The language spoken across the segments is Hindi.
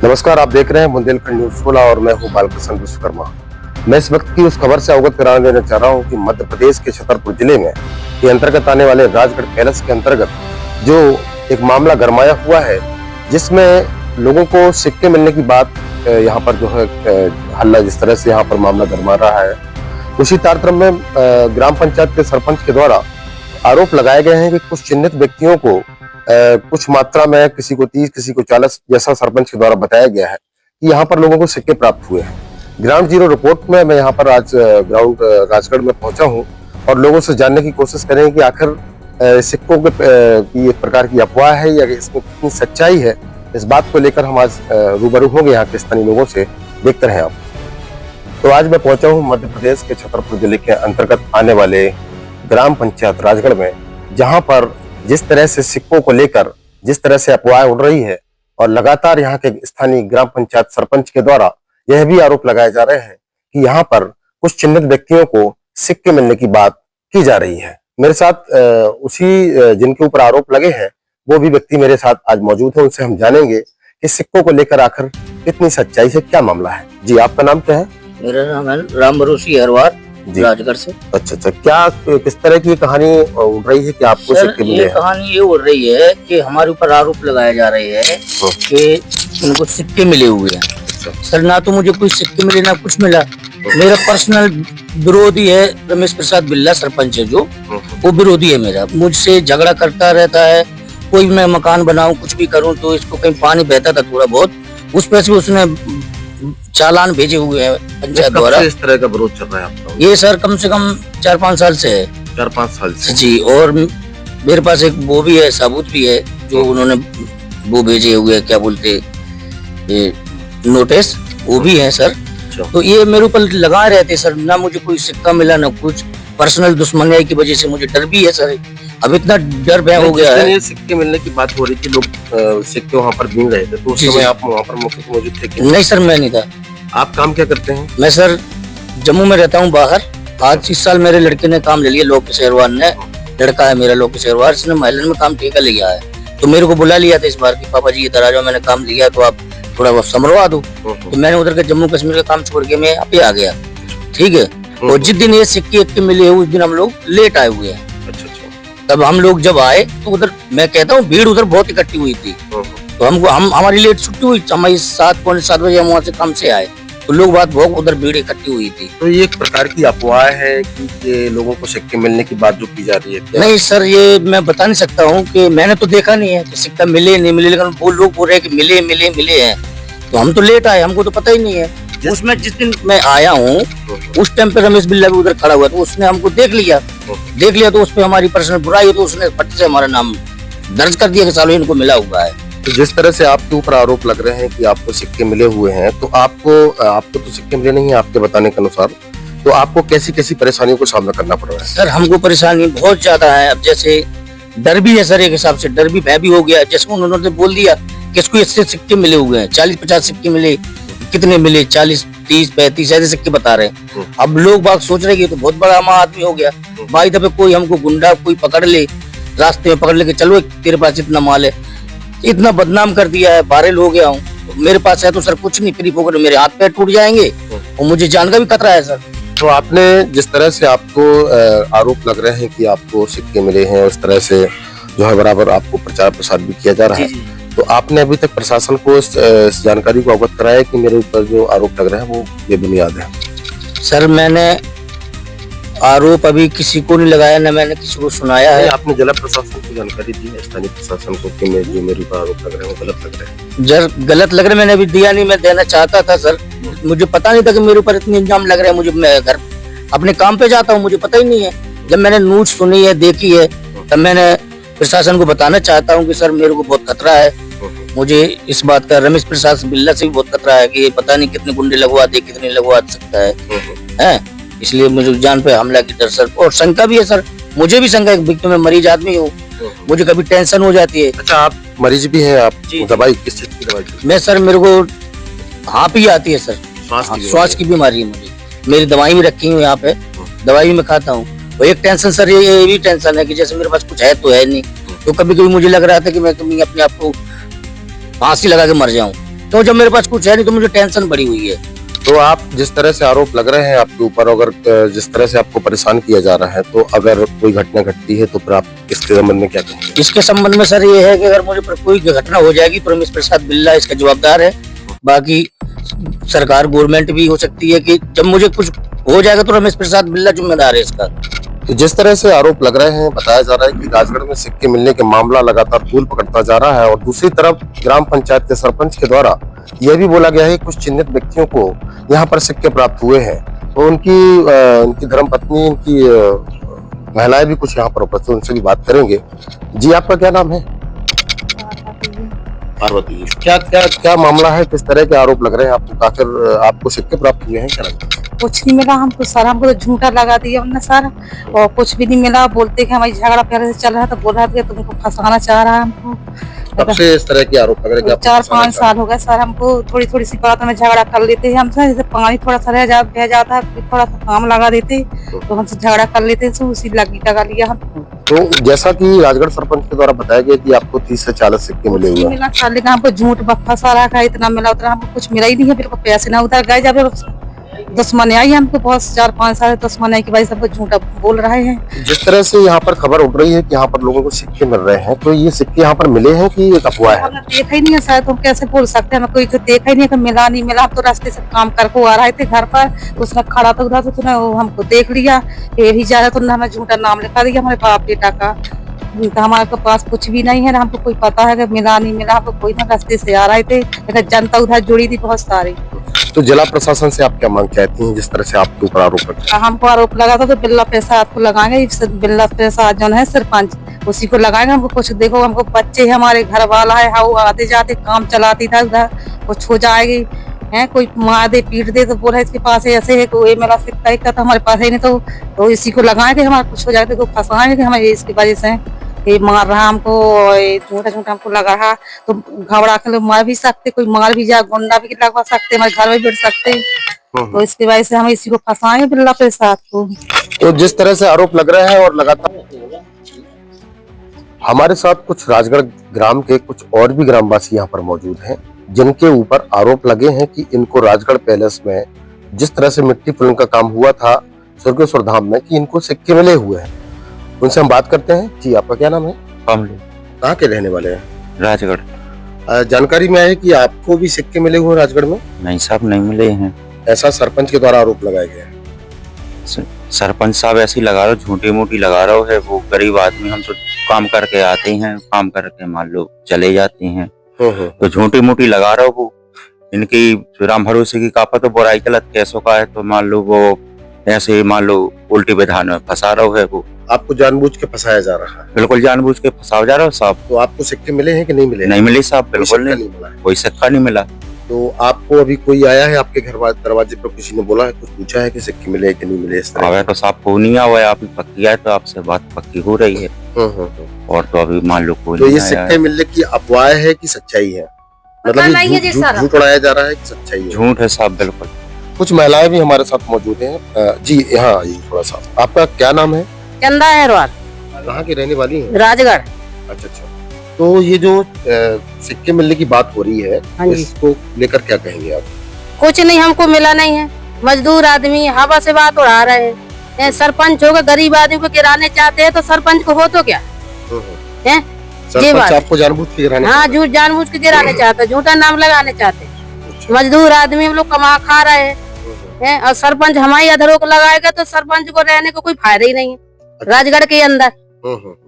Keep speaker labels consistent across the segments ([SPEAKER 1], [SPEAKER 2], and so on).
[SPEAKER 1] नमस्कार, आप देख रहे हैं बुंदेलखंड न्यूज 16 और मैं हूं बालकृष्ण विश्वकर्मा। मैं इस वक्त की उस खबर से अवगत कराने देना चाह रहा हूं कि मध्य प्रदेश के छतरपुर जिले में के अंतर्गत आने वाले राजगढ़ पैलेस के अंतर्गत जो एक मामला गरमाया हुआ है, जिसमें लोगों को सिक्के मिलने की बात यहाँ पर जो है हल्ला जिस तरह से यहाँ पर मामला गरमा रहा है, उसी तारतम्य में ग्राम पंचायत के सरपंच के द्वारा आरोप लगाए गए हैं कि कुछ चिन्हित व्यक्तियों को कुछ मात्रा में किसी को 30 किसी को 40 जैसा सरपंच के द्वारा बताया गया है कि यहाँ पर लोगों को सिक्के प्राप्त हुए हैं। ग्राउंड जीरो रिपोर्ट में मैं यहाँ पर आज ग्राउंड राजगढ़ में पहुंचा हूँ और लोगों से जानने की कोशिश करेंगे कि आखिर सिक्कों की एक प्रकार की अफवाह है या इसमें कितनी सच्चाई है। इस बात को लेकर हम आज रूबरू होंगे यहाँ के स्थानीय लोगों से। देखते रहे आप। तो आज मैं पहुंचा हूँ मध्य प्रदेश के छतरपुर जिले के अंतर्गत आने वाले ग्राम पंचायत राजगढ़ में, जहाँ पर जिस तरह से सिक्कों को लेकर जिस तरह से अफवाह उड़ रही है और लगातार यहाँ के स्थानीय ग्राम पंचायत सरपंच के द्वारा यह भी आरोप लगाए जा रहे हैं कि यहाँ पर कुछ चिन्हित व्यक्तियों को सिक्के मिलने की बात की जा रही है। मेरे साथ उसी जिनके ऊपर आरोप लगे हैं वो भी व्यक्ति मेरे साथ आज मौजूद है। उनसे हम जानेंगे कि सिक्कों को लेकर आखिर कितनी सच्चाई से क्या मामला है। जी, आपका नाम क्या है?
[SPEAKER 2] मेरा नाम है राम भरोसी हरवार, राजगढ़ से।
[SPEAKER 1] अच्छा, क्या किस तरह की कहानी उड़ रही है कि आपको सिक्के मिले?
[SPEAKER 2] ये कहानी ये उड़ रही है कि हमारे ऊपर आरोप लगाए जा रहे हैं कि उनको सिक्के मिले हुए हैं। सर, ना तो मुझे कोई सिक्के मिले ना कुछ मिला। मेरा पर्सनल विरोधी है रमेश प्रसाद बिल्ला, सरपंच है जो, वो विरोधी है मेरा। मुझसे झगड़ा करता रहता है। कोई मैं मकान बनाऊं कुछ भी करूं तो इसको कहीं पानी बहता था थोड़ा बहुत, उस पर से उसने चालान भेजे हुए हैं पंचायत द्वारा।
[SPEAKER 1] इस तरह का विरोध चल रहा है आपका?
[SPEAKER 2] ये सर कम से कम 4-5 साल से है।
[SPEAKER 1] 4-5 साल से
[SPEAKER 2] जी। और मेरे पास एक वो भी है, सबूत भी है जो उन्होंने वो भेजे हुए हैं, क्या बोलते नोटिस, वो भी है सर। तो ये मेरे ऊपर लगा रहते सर, ना मुझे कोई सिक्का मिला ना कुछ। पर्सनल दुश्मनी की वजह से मुझे डर भी है सर। अब इतना डर भय हो गया है।
[SPEAKER 1] सिक्के मिलने की बात हो रही थी, लोग सिक्के वहाँ पर बीन रहे थे, तो उस समय आप वहाँ पर मौके पर मौजूद थे क्या?
[SPEAKER 2] नहीं सर, मैं नहीं था।
[SPEAKER 1] आप काम क्या करते हैं?
[SPEAKER 2] मैं सर जम्मू में रहता हूँ बाहर। आज इस साल मेरे लड़के ने काम ले लिया, लोकेश अग्रवाल ने, लड़का है मेरा लोकेश अग्रवाल, इसने महिला में काम ठेका ले गया है। तो मेरे को बुला लिया था इस बार कि पापा जी इधर आ जाओ, मैंने काम लिया तो आप थोड़ा बहुत संभलवा दो। तो मैंने उधर के जम्मू कश्मीर का काम छोड़ के मैं यहाँ पे आ गया। ठीक है। और जिस दिन ये सिक्के मिले उस दिन हम लोग लेट आए हुए हैं। तब हम लोग जब आए तो उधर मैं कहता हूँ भीड़ उधर बहुत इकट्ठी हुई थी। तो हमारी लेट छुट्टी हुई, हमारी 7-7 बजे हम वहाँ से काम से आए तो लोग बात बहुत उधर भीड़ इकट्ठी हुई थी।
[SPEAKER 1] तो ये एक प्रकार की अफवाह है कि ये लोगों को सिक्के मिलने की बात जो की जा रही है क्या?
[SPEAKER 2] नहीं सर, ये मैं बता नहीं सकता हूँ कि मैंने तो देखा नहीं है कि सिक्का मिले नहीं मिले, लेकिन वो लोग बोल रहे हैं कि मिले मिले मिले हैं। तो हम तो लेट आए, हमको तो पता ही नहीं है। उसमें जिस दिन मैं आया हूँ उस टाइम पे रमेश बिल्ला भी उधर खड़ा हुआ, तो उसने हमको देख लिया तो उस पर हमारी पर्सनल बुराई है, तो उसने फट से हमारा नाम दर्ज कर दिया कि सालों इनको मिला हुआ है।
[SPEAKER 1] तो जिस तरह से आपके ऊपर आरोप लग रहे हैं कि आपको सिक्के मिले हुए हैं, तो आपको तो सिक्के मिले नहीं है आपके बताने के अनुसार, तो आपको कैसी कैसी परेशानियों को सामना करना पड़ रहा है?
[SPEAKER 2] सर, हमको परेशानी बहुत ज्यादा है। अब जैसे डर भी है सर, एक हिसाब से डर भी भय भी हो गया। जैसे उन्होंने बोल दिया कि इसको इससे सिक्के मिले हुए हैं, 40-50 सिक्के मिले। कितने मिले? 40, 30, 35 ऐसे सिक्के बता रहे हैं। अब लोग बात सोच रहे कि तो बहुत बड़ा हमारा आदमी हो गया भाई। दफे कोई हमको गुंडा कोई पकड़ ले, रास्ते में पकड़ ले के चलो तेरे पास इतना माल है, इतना बदनाम कर दिया है, वायरल हो गया हूँ। मेरे पास है तो सर कुछ नहीं, फ्री फोकट मेरे हाथ पैर टूट जाएंगे और मुझे जान का भी खतरा है सर।
[SPEAKER 1] तो आपने जिस तरह से आपको आरोप लग रहे हैं कि आपको सिक्के मिले हैं, उस तरह से जो है बराबर आपको प्रचार प्रसार भी किया जा रहा है, तो आपने अभी तक प्रशासन को इस जानकारी को अवगत कराया कि मेरे ऊपर जो आरोप लग रहा है वो बेबुनियाद है?
[SPEAKER 2] सर, मैंने आरोप अभी किसी को नहीं लगाया, न मैंने किसी को सुनाया है।
[SPEAKER 1] आपने जिला प्रशासन को जानकारी दी है, स्थानीय प्रशासन को, कि मेरे ऊपर आरोप लग रहे हैं वो गलत लग रहे हैं?
[SPEAKER 2] गलत लग रहे, मैंने अभी दिया नहीं। मैं देना चाहता था सर, मुझे पता नहीं था कि मेरे ऊपर इतने इल्जाम लग रहे हैं। मैं घर अपने काम पे जाता हूँ, मुझे पता ही नहीं है। जब मैंने न्यूज सुनी है, देखी है, तब मैंने प्रशासन को बताना चाहता हूँ कि सर मेरे को बहुत खतरा है। मुझे इस बात का रमेश प्रसाद बिल्ला से भी बहुत खतरा है कि पता नहीं कितने गुंडे लगवा दे, कितने लगवा सकता है। इसलिए मुझे जान पे हमला की डर सर, और शंका भी है सर। मुझे भी शंका है कि मैं मरीज आदमी हूँ, मुझे कभी टेंशन हो जाती है।
[SPEAKER 1] अच्छा, आप मरीज भी हैं? आप दवाई किस चीज की दवाई?
[SPEAKER 2] मैं सर, मेरे को हाँप ही आती है सर, श्वास की बीमारी है मुझे। मेरी दवाई भी रखी हुई यहाँ पे, दवाई में खाता हूँ। और एक टेंशन सर ये भी टेंशन है कि जैसे मेरे पास कुछ है तो है नहीं, तो कभी कभी मुझे लग रहा था कि मैं अपने आप को फांसी लगा के मर जाऊं। तो जब मेरे पास कुछ है नहीं तो मुझे टेंशन बड़ी हुई है।
[SPEAKER 1] तो आप जिस तरह से आरोप लग रहे हैं आपके ऊपर, अगर जिस तरह से आपको परेशान किया जा रहा है, तो अगर कोई घटना घटती है तो फिर आप इसके संबंध में क्या कहेंगे?
[SPEAKER 2] इसके संबंध में सर ये है कि अगर मुझे पर कोई घटना हो जाएगी तो रमेश प्रसाद बिल्ला इसका जवाबदार है। बाकी सरकार गवर्नमेंट भी हो सकती है कि जब मुझे कुछ हो जाएगा तो रमेश प्रसाद बिल्ला जिम्मेदार है इसका।
[SPEAKER 1] तो जिस तरह से आरोप लग रहे हैं, बताया जा रहा है कि राजगढ़ में सिक्के मिलने के मामला लगातार तूल पकड़ता जा रहा है और दूसरी तरफ ग्राम पंचायत के सरपंच के द्वारा यह भी बोला गया है कि कुछ चिन्हित व्यक्तियों को यहाँ पर सिक्के प्राप्त हुए हैं। तो उनकी धर्मपत्नी, इनकी महिलाएं भी कुछ यहाँ पर उपस्थित, उनसे भी बात करेंगे। जी, आपका क्या नाम है? पार्वती। क्या क्या क्या मामला है, किस तरह के आरोप लग रहे हैं आपको? आखिर आपको सिक्के प्राप्त हुए हैं क्या लगता है?
[SPEAKER 3] कुछ नहीं मिला हमको सर, हमको तो झूठा लगा दिया उन्होंने सर, और कुछ भी नहीं मिला। बोलते कि हमारी झगड़ा पहले से चल रहा था, बोल रहा था तुमको फंसाना चाह रहा है हमको।
[SPEAKER 1] कब से इस तरह के आरोप लग रहे हैं कि आपको
[SPEAKER 3] 4-5 साल हो गए सर। हमको थोड़ी थोड़ी सी बात में झगड़ा कर लेते हैं हमसे, जैसे पानी थोड़ा सा रह जाता है, थोड़ा सा काम लगा देते तो हमसे झगड़ा कर लेते हैं, उसी लगा लिया हमको।
[SPEAKER 1] तो जैसा कि राजगढ़ सरपंच के द्वारा बताया गया कि आपको 30 से 40 सिक्के मिले हुए हैं।
[SPEAKER 3] मिला सर, लेकिन हमको झूठ फंसा रखा है, इतना मिला उतना हमको कुछ मिला ही नहीं है। मेरे को पैसे ना उधर गए, जब दुश्मन आई हमको बहुत 4-5 साल दुश्मन आई की वजह से झूठा बोल रहे हैं।
[SPEAKER 1] जिस तरह से यहाँ पर खबर उठ रही है कि यहाँ पर लोगों को सिक्के मिल रहे हैं, तो ये सिक्के यहाँ पर मिले हैं कि एक अफवाह है?
[SPEAKER 3] हमने देखा ही नहीं है शायद, तो हम कैसे बोल सकते हैं? हमें कोई देखा ही नहीं है कि मिला नहीं मिला। हम तो रास्ते से काम करके आ रहे थे घर पर, तो उसने खड़ा था उधर, तो उसने हमको देख लिया, ये भी जा रहा, तो हमें झूठा नाम लिखा दिया हमारे बाप बेटा का। तो हमारे पास कुछ भी नहीं है, हमको कोई पता है कि मिला नहीं मिला। हमको कोई ना, रास्ते से आ रहे थे, लेकिन जनता उधर जुड़ी थी बहुत सारी।
[SPEAKER 1] तो जिला प्रशासन से आप क्या मांग चाहती हैं, जिस तरह से आपके ऊपर आरोप लगा?
[SPEAKER 3] हमको आरोप लगा था तो बिल्ला प्रसाद को लगाएंगे, बिल्ला प्रसाद जो है सरपंच, उसी को लगाएंगे। हमको कुछ देखो, हमको बच्चे है, हमारे घर वाला है, वो आते जाते काम चलाती था उधर, कुछ हो जाएगी है, कोई मार दे पीट दे तो बोला इसके पास ऐसे है, कोई मेरा सिक्का का तो हमारे पास है नहीं, तो इसी को लगाएंगे, हमारा कुछ हो जाएगा तो फंसाएंगे कि हमें इसकी वजह से ये मार रहा हमको, झूठा झूठा हमको लगा रहा। तो घबरा के लोग मार भी सकते, कोई मार भी जाए, गुंडा भी लगवा सकते, हमारे घर में बैठ सकते। तो इसकी वजह से हम इसी को फंसाएंगे बिल्ला प्रसाद को।
[SPEAKER 1] तो जिस तरह से आरोप लग रहे हैं और लगातार हमारे साथ कुछ राजगढ़ ग्राम के कुछ और भी ग्रामवासी यहाँ पर मौजूद हैं, जिनके ऊपर आरोप लगे हैं कि इनको राजगढ़ पैलेस में जिस तरह से मिट्टी फिल्म का काम हुआ था स्वर्गेश्वर धाम में, कि इनको सिक्के मिले हुए हैं। उनसे हम बात करते हैं। जी, आपका क्या नाम है?
[SPEAKER 4] कमल।
[SPEAKER 1] कहाँ के रहने वाले हैं?
[SPEAKER 4] राजगढ़।
[SPEAKER 1] जानकारी में है कि आपको भी सिक्के मिले हुए हैं राजगढ़ में?
[SPEAKER 4] नहीं साहब, नहीं मिले हैं।
[SPEAKER 1] ऐसा सरपंच के द्वारा आरोप लगाया गया है।
[SPEAKER 4] सरपंच साहब ऐसी लगा रहे हो, झूठी मूठी लगा रहे हो है। वो गरीब आदमी, हम तो काम करके आते हैं, काम करके मान लो चले जाते हैं, तो झूठी मूठी लगा रहे हो। वो इनकी राम भरोसे की कापा तो बुराई गलत कैसों का है, तो मान लो वो ऐसे मान लो उल्टी विधान में फंसा रहा है। वो
[SPEAKER 1] आपको जानबूझ के फंसाया जा रहा है?
[SPEAKER 4] बिल्कुल जानबूझ के फंसाया जा रहा है साहब।
[SPEAKER 1] तो आपको सिक्के मिले हैं कि नहीं मिले?
[SPEAKER 4] नहीं मिले साहब, बिल्कुल
[SPEAKER 1] नहीं
[SPEAKER 4] नहीं,
[SPEAKER 1] मिला है।
[SPEAKER 4] कोई सिक्का नहीं मिला।
[SPEAKER 1] तो आपको अभी कोई आया है आपके घर दरवाजे पर, किसी ने बोला है, कुछ पूछा है कि सिक्के मिले कि नहीं मिले? इस तरह
[SPEAKER 4] आवे तो साहब फोन नहीं हुआ है, आप पक्की है तो आपसे बात पक्की हो रही है। और तो अभी मान लो कोई
[SPEAKER 1] तो
[SPEAKER 4] नहीं
[SPEAKER 1] ये
[SPEAKER 4] आया
[SPEAKER 1] सिक्के
[SPEAKER 4] है।
[SPEAKER 1] मिलने की अफवाह है कि सच्चाई है? मतलब ये झूठ उड़ाया जा रहा है कि सच्चाई है?
[SPEAKER 4] झूठ है साहब, बिल्कुल।
[SPEAKER 1] कुछ महिलाएं भी हमारे साथ मौजूद हैं। जी, यहाँ आइए थोड़ा सा। आपका क्या नाम है?
[SPEAKER 3] चंदा अहरवाल,
[SPEAKER 1] कहाँ की रहने वाली हैं?
[SPEAKER 3] राजगढ़।
[SPEAKER 1] अच्छा। तो ये जो सिक्के मिलने की बात हो रही है,
[SPEAKER 3] हाँ जी।
[SPEAKER 1] इसको लेकर क्या कहेंगे आप?
[SPEAKER 3] कुछ नहीं, हमको मिला नहीं है। मजदूर आदमी हवा से बात उड़ा रहे हैं। सरपंच होगा, गरीब आदमी को गिराने चाहते हैं, तो सरपंच को हो तो क्या है?
[SPEAKER 1] सरपंच आपको जानबूझ के गिराने?
[SPEAKER 3] हाँ, झूठ जानबूझ के गिराने चाहते, झूठा नाम लगाने चाहते। मजदूर आदमी हम लोग कमा खा रहे हैं, और सरपंच हमारी अधरों को लगाएगा तो सरपंच को रहने को कोई फायदा ही नहीं है राजगढ़ के अंदर।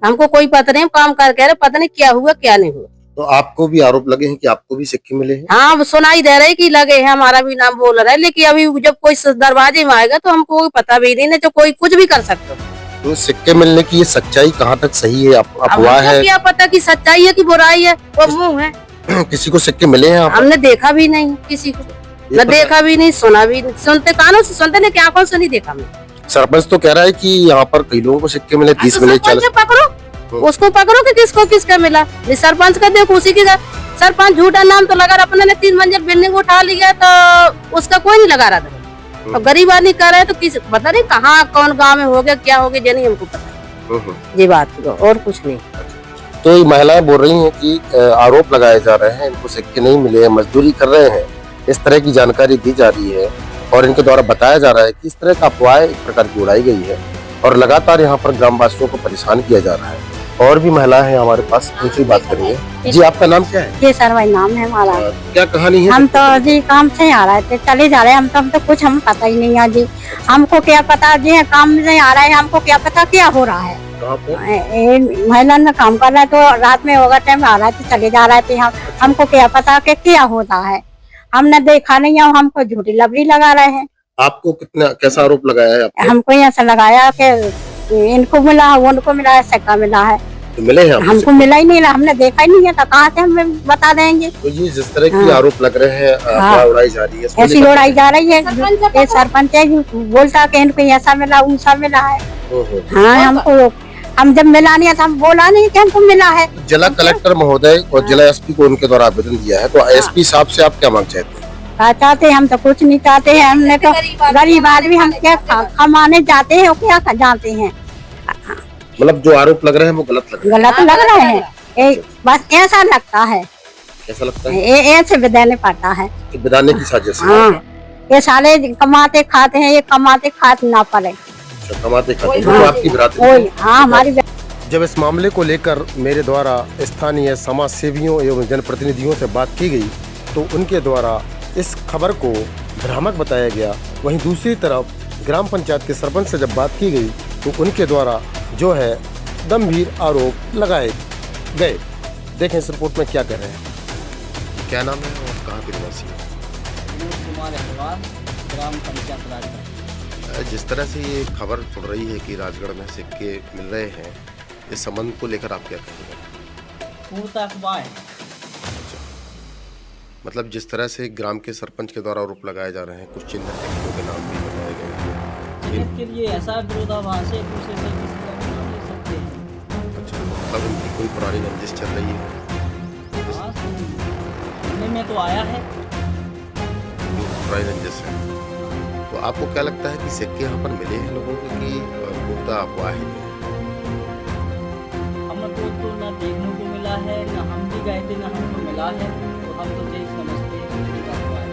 [SPEAKER 3] हमको कोई पता नहीं, काम करके रहे, पता नहीं क्या हुआ क्या नहीं हुआ।
[SPEAKER 1] तो आपको भी आरोप लगे हैं कि आपको भी सिक्के मिले हैं?
[SPEAKER 3] हाँ, सुनाई दे रहे कि लगे हैं, हमारा भी नाम बोल रहा है, लेकिन अभी जब कोई दरवाजे में आएगा तो हमको कोई पता भी नहीं, तो कोई कुछ भी कर सकता।
[SPEAKER 1] तो सिक्के मिलने की ये सच्चाई कहाँ तक सही है, अफवाह है?
[SPEAKER 3] क्या पता कि सच्चाई है कि बुराई है, वो मुंह है।
[SPEAKER 1] किसी को सिक्के मिले हैं?
[SPEAKER 3] हमने देखा भी नहीं किसी को, न देखा भी नहीं, सुना भी नहीं। सुनते कानों से सुनते, क्या कौन से नहीं देखा मैं।
[SPEAKER 1] सरपंच तो कह रहा है कि यहाँ पर कई लोगों को सिक्के मिले, 30 मिले, 40।
[SPEAKER 3] पकड़ो उसको, पकड़ो कि किसको किसका मिला। सरपंच का देखो, उसी की सरपंच झूठा नाम तो लगा रहा, अपने ने 3 मंजिल बिल्डिंग उठा लिया, तो उसका कोई नहीं लगा रहा था। और गरीब आदमी कर रहे हैं, तो किस पता नहीं कहाँ कौन गाँव में हो गया, क्या हो गया, ये नहीं हमको पता। ये बात और कुछ नहीं।
[SPEAKER 1] तो ये महिलाएं बोल रही हैं कि आरोप लगाए जा रहे हैं, इनको सिक्के नहीं मिले, मजदूरी कर रहे हैं, इस तरह की जानकारी दी जा रही है और इनके द्वारा बताया जा रहा है कि इस तरह का अफवाह एक प्रकार की उड़ाई गई है और लगातार यहाँ पर ग्रामवासियों को परेशान किया जा रहा है। और भी महिलाएं हैं हमारे पास, उनसे बात करेंगे। जी, आपका नाम क्या है?
[SPEAKER 3] ये सर भाई नाम है हमारा।
[SPEAKER 1] क्या कहानी है?
[SPEAKER 3] हम तो जी काम से आ रहे थे, चले जा रहे हैं, हम तो कुछ हम पता ही नहीं है जी। हमको क्या पता जी, काम में आ रहे हैं, हमको क्या पता क्या हो रहा है। महिला में काम कर रहे हैं, तो रात में होगा टाइम आ रहा है, तो चले जा रहे थे हम। हमको क्या पता कि क्या होता है, हमने देखा नहीं है, हमको झूठी लबड़ी लगा रहे हैं।
[SPEAKER 1] आपको कितना कैसा आरोप लगाया है आपको?
[SPEAKER 3] हमको यहाँ से लगाया कि इनको मिला है, उनको मिला है, सिक्का मिला है।
[SPEAKER 1] तो मिले हैं?
[SPEAKER 3] हमको मिला ही नहीं, हमने देखा ही नहीं है, तो कहाँ से हम बता देंगे।
[SPEAKER 1] तो ये जिस तरह की आरोप लग रहे हैं, अफवाह उड़ाई जा रही है,
[SPEAKER 3] ऐसी उड़ाई जा रही है। ये सरपंच है बोलता कि इनको ऐसा मिला वैसा मिला है। हाँ, हम जब मिला नहीं तो हम बोला नहीं कि हमको मिला है।
[SPEAKER 1] जिला कलेक्टर महोदय और जिला एसपी को उनके द्वारा आवेदन दिया है, तो एसपी साहब से आप क्या मांग चाहते हैं?
[SPEAKER 3] क्या चाहते हैं? हम तो कुछ नहीं चाहते हैं, हमने तो गरीब आदमी, हम क्या कमाने जाते हैं और क्या जानते हैं।
[SPEAKER 1] मतलब जो आरोप लग रहे हैं वो गलत लग रहे हैं।
[SPEAKER 3] बस ऐसा लगता है,
[SPEAKER 1] ऐसा लगता है
[SPEAKER 3] ऐसे बिदाने पड़ता है,
[SPEAKER 1] बिदाने की साजिश है।
[SPEAKER 3] हाँ, ये साले कमाते खाते हैं, ये कमाते खाते ना पड़े,
[SPEAKER 1] कमाते खाते हैं। तो आपकी बिरादरी?
[SPEAKER 3] हाँ, हमारी।
[SPEAKER 1] जब इस मामले को लेकर मेरे द्वारा स्थानीय समाज सेवियों एवं जनप्रतिनिधियों से बात की गई, तो उनके द्वारा इस खबर को भ्रामक बताया गया। वहीं दूसरी तरफ ग्राम पंचायत के सरपंच से जब बात की गई, तो उनके द्वारा जो है गंभीर आरोप लगाए गए। देखें इस रिपोर्ट में क्या कर रहे हैं। क्या नाम है और कहाँ के निवासी है?
[SPEAKER 2] ग्राम पंचायत राजगढ़।
[SPEAKER 1] जिस तरह से ये खबर उड़ रही है कि राजगढ़ में सिक्के मिल रहे हैं, इस संबंध को लेकर आप क्या कहेंगे?
[SPEAKER 2] पूर्णतः अफवाह है।
[SPEAKER 1] मतलब जिस तरह से ग्राम के सरपंच के द्वारा आरोप लगाए जा रहे हैं, कुछ चिन्हित व्यक्तियों के नाम भी बताए गए हैं।
[SPEAKER 2] के लिए ऐसा विरोधाभास है, एक दूसरे से किसी का भी नाम ले सकते हैं।
[SPEAKER 1] अच्छा, मतलब उनकी कोई पुरानी रंजिश चल रही है?
[SPEAKER 2] हाँ, सुनने में तो आया है
[SPEAKER 1] पुरानी रंजिश है। तो आपको क्या लगता है कि सिक्के यहाँ पर मिले हैं लोगों को कि पूर्णतः अफवाह है?
[SPEAKER 2] हमको तो ना देखने को मिला है, ना हम भी गए थे, ना हमको मिला है, तो हम तो यही समझते हैं कि ये अफवाह है।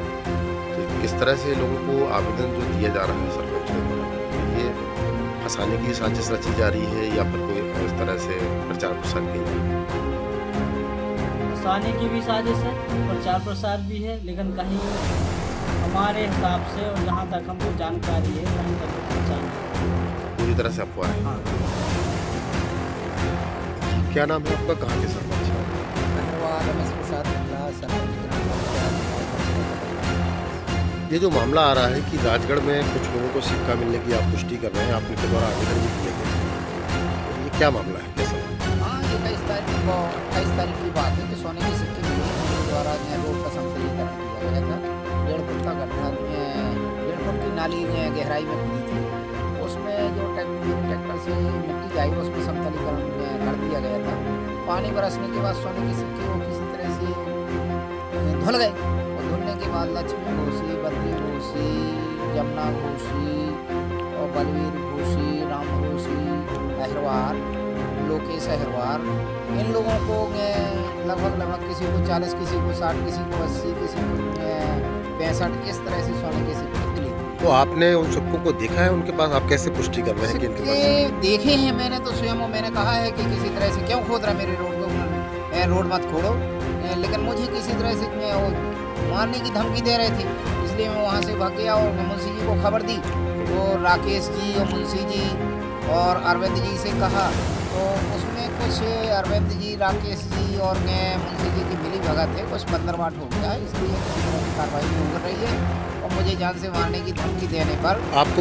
[SPEAKER 1] तो किस तरह से लोगों को आवेदन जो दिया जा रहा है सरपंच के द्वारा, ये फंसाने की साजिश रची जा रही है या फिर कोई इस तरह से प्रचार प्रसार किया जा रहा है?
[SPEAKER 2] फंसाने की भी साजिश है, प्रचार प्रसार भी है, लेकिन कहीं हमारे हिसाब से और जहाँ तक हमको जानकारी है, कहीं तक पहचान
[SPEAKER 1] पूरी तरह से अफवाह है।
[SPEAKER 2] हाँ।
[SPEAKER 1] क्या नाम है आपका, कहाँ के सरपंच हैं? ये जो मामला आ रहा है कि राजगढ़ में कुछ लोगों को सिक्का मिलने की आप पुष्टि कर रहे हैं, आपने के द्वारा आवेदन भी किए गए, तो ये क्या मामला है, कैसा?
[SPEAKER 5] हाँ, ये 28 तारीख की बात है कि सोने के सिक्के मिले, उनके द्वारा रोड का समतलीकरण किया गया था। 1.5 फुट का गड्ढा, 1.5 फुट की नाली गहराई में खुदी थी, उसमें जो ट्रैक्टर से मिट्टी आई उसमें समतलीकरण कर दिया गया था। पानी बरसने के बाद सोने के सिक्के वो किसी तरह से धुल गए, और धुलने के बाद लक्ष्मी घोषी, बद्री घोषी, जमुना घोषी और बलवीर घोषी, राम घोषी, अहरवार, लोकेश अहरवार, इन लोगों को लगभग किसी को 40, किसी को 60, किसी को 80, किसी को 65, इस तरह से सोने के सिक्के मिले।
[SPEAKER 1] तो आपने उन सिक्कों को देखा है, उनके पास आप कैसे पुष्टि कर रहे हैं कि इनके पास?
[SPEAKER 5] देखे हैं मैंने तो स्वयं, मैंने कहा है कि किसी तरह से क्यों खोद रहा मेरे रोड को, रोड मत खोदो, लेकिन मुझे किसी तरह से मारने की धमकी दे रहे थे, इसलिए मैं वहाँ से भाग गया और मुंशी जी को खबर दी। वो राकेश जी और मुंशी जी और अरविंद जी से कहा, तो उसमें कुछ अरविंद जी, राकेश जी और मुंशी जी की मिली भगत है, कुछ बंदरबाट हो गया, इसलिए किसी तरह की कार्रवाई नहीं हो रही है। और मुझे जान से मारने की धमकी देने पर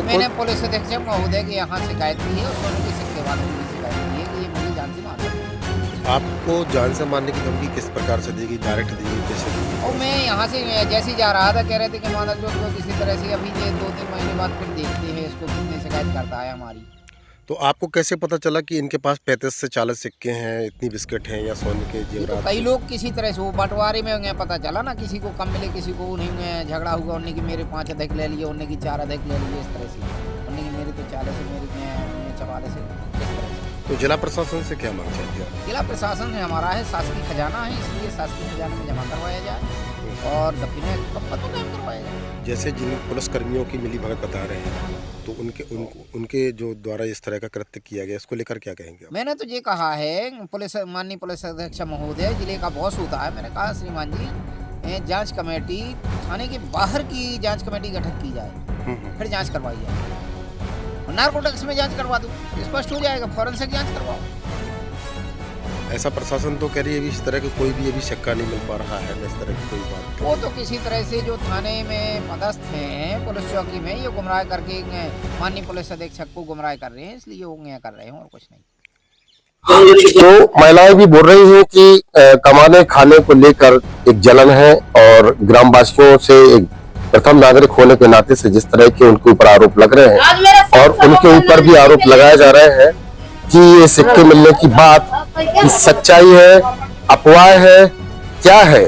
[SPEAKER 5] मैंने पुलिस अधीक्षक महोदय के यहाँ शिकायत की है और सोने के सिक्के वालों की शिकायत की है कि ये मुझे जान से मार रहे हैं।
[SPEAKER 1] आपको जान से मारने की धमकी किस प्रकार से देगी, डायरेक्ट देगी, कैसे देगी?
[SPEAKER 5] और मैं यहाँ से जैसे जा रहा था, कह रहे थे कि मानव जो किसी तरह से अभी ये 2-3 महीने बाद फिर देखते हैं इसको, कितनी शिकायत करता है हमारी।
[SPEAKER 1] तो आपको कैसे पता चला कि इनके पास 35 से 40 सिक्के हैं, इतनी बिस्किट हैं या सोने के जेवरात?
[SPEAKER 5] तो कई लोग किसी तरह से वो बंटवारे में पता चला ना, किसी को कम मिले, किसी को नहीं झगड़ा हुआ, उन्हें की मेरे 5 अधिक ले लिए, उन्हें की 4 अधिक ले लिए, इस तरह से, उन्हें की मेरे तो 40 से, मेरे 44 से, इस तरह से।
[SPEAKER 1] तो जिला प्रशासन से क्या मांग चाहते हैं?
[SPEAKER 5] जिला प्रशासन है हमारा है शासकीय खजाना है, इसलिए शासकीय खजाने में जमा करवाया जाए और दफीने कब तो कायम करवाया जाए।
[SPEAKER 1] जैसे जिन पुलिस कर्मियों की मिली भगत बता रहे हैं, तो उनके जो द्वारा इस तरह का कृत्य किया गया, इसको लेकर क्या कहेंगे आप?
[SPEAKER 5] मैंने तो ये कहा है, माननीय पुलिस अधीक्षक महोदय जिले का बॉस होता है, मैंने कहा श्रीमान जी जांच कमेटी थाने के बाहर की जांच कमेटी गठित की जाए, फिर जांच करवाई जाए। नारकोटिक्स में जांच करवा दो, स्पष्ट हो जाएगा, फॉरेंसिक जांच करवाओ।
[SPEAKER 1] ऐसा प्रशासन तो कह रही है इस तरह की कोई भी अभी शक्का नहीं मिल पा रहा है, इस तरह की कोई बात।
[SPEAKER 5] वो तो किसी तरह से जो थाने में पदस्थ हैं पुलिस चौकी में, ये गुमराह करके माननीय पुलिस अधीक्षक को गुमराह कर रहे हैं, इसलिए वो कर रहे हैं और कुछ नहीं।
[SPEAKER 1] तो महिलाएं भी बोल रही हैं कि कमाने खाने को लेकर एक जलन है और ग्रामवासियों से एक प्रथम नागरिक होने के नाते से जिस तरह के उनके ऊपर आरोप लग रहे हैं और उनके ऊपर भी आरोप लगाए जा रहे हैं कि ये सिक्के मिलने की बात की सच्चाई है, अफवाह है, क्या है,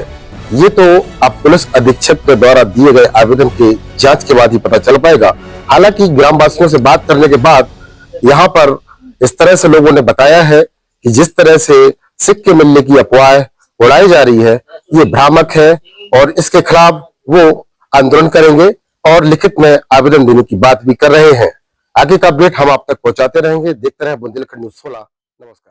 [SPEAKER 1] ये तो अब पुलिस अधीक्षक के द्वारा दिए गए आवेदन की जांच के बाद ही पता चल पाएगा। हालांकि ग्रामवासियों से बात करने के बाद यहाँ पर इस तरह से लोगों ने बताया है कि जिस तरह से सिक्के मिलने की अफवाह उड़ाई जा रही है, ये भ्रामक है और इसके खिलाफ वो आंदोलन करेंगे और लिखित में आवेदन देने की बात भी कर रहे हैं। आगे का अपडेट हम आप तक पहुंचाते रहेंगे। देखते रहें बुंदेलखंड न्यूज़ 16। नमस्कार।